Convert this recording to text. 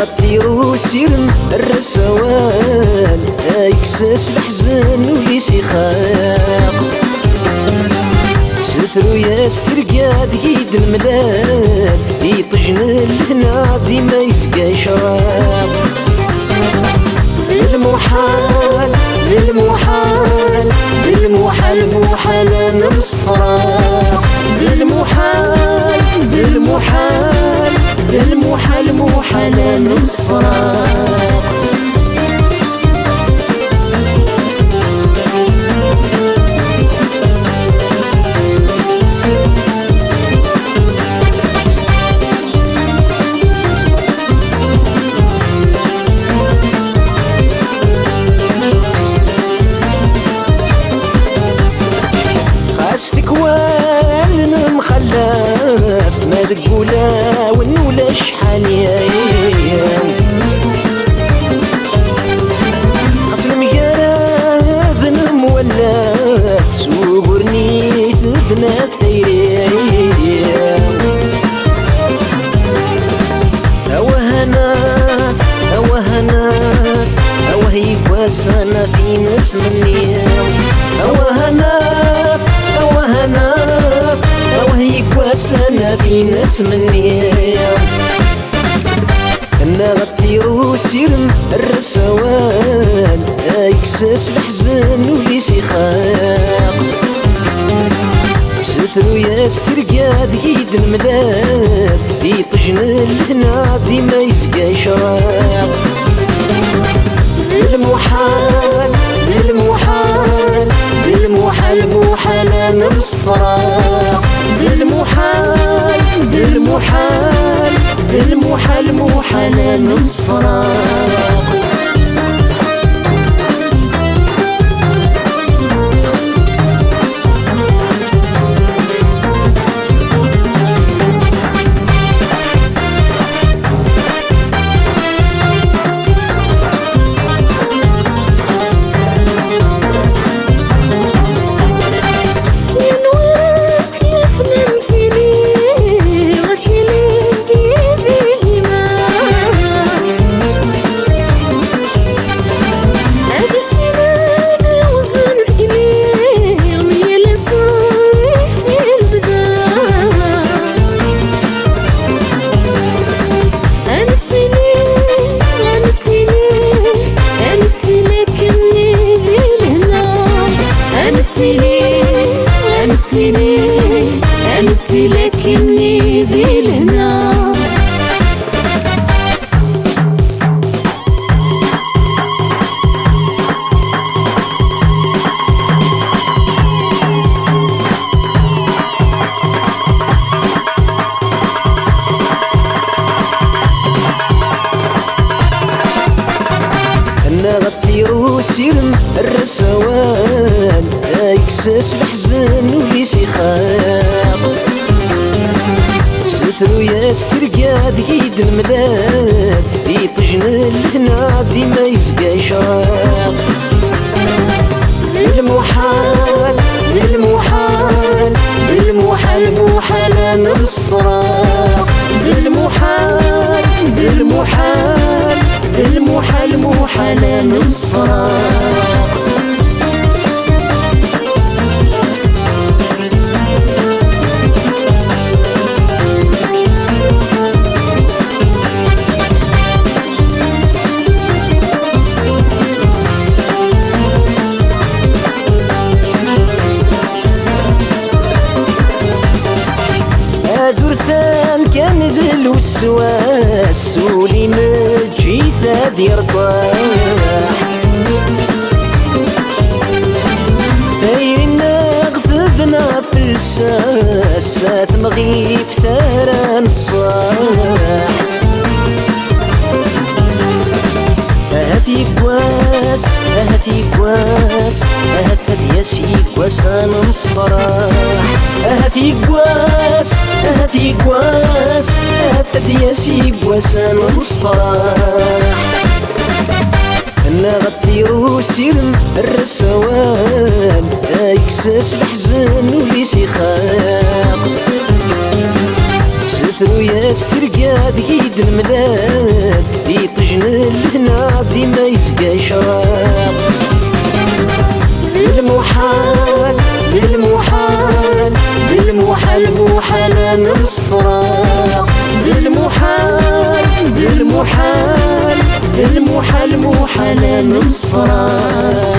غطيرو سيرن الرسوان يكسس بحزن وليسي خاق سترو يا سترقاد قيد الملال يطجن الهنا ديما يسقى شراب للمحال للمحال للمحال محال نصفراق للمحال للمحال للمحال محال نصفراق استكوان مخلف ما تقولا ونولا شحال يا خاص المقارا ذنم ولا تسوقرني ثبنا ثيري اوهنا اوهنا اوهي واسانا في نتمني اوهنا اوهنا اوهي واسانا في نتمني انا غطيرو سيرن الرسوان يكسس بحزن وليسي خاق سترو يا سترقاد قيد الملال يطجن الهنا ديما يسقى شراب للمحال للمحال للمحال محال نصفراق للمحال للمحال للمحال محال نصفراق أنت لكني ذي الهنا أنا غطيرو سيرن الرسوان يكسس بحزن وليسي خاق سترو يا سترقاد قيد الملال يطجن الهنا ديما يسقى شراب للمحال للمحال للمحال محال نصفراق للمحال للمحال للمحال محال نصفراق درثان كان ذل والسواس ولي مجي ثاد يرطاح ثاير نغثبنا في الساس مغيب ثاران الصاح هاتي كواس هاتي كواس هات ياسيك وسان مصفراح هاتي كواس هاتي كواس هات ياسيك وسان مصفراح أنا غطيرو سيرن الرسوان يكسس بحزن وليسي خاق ثرو يسترقى دقيق المداد دي طجن الهنا دي ما يسقى شراب بالمحال بالمحال بالمحال محال نصفراق بالمحال بالمحال بالمحال محال نصفراق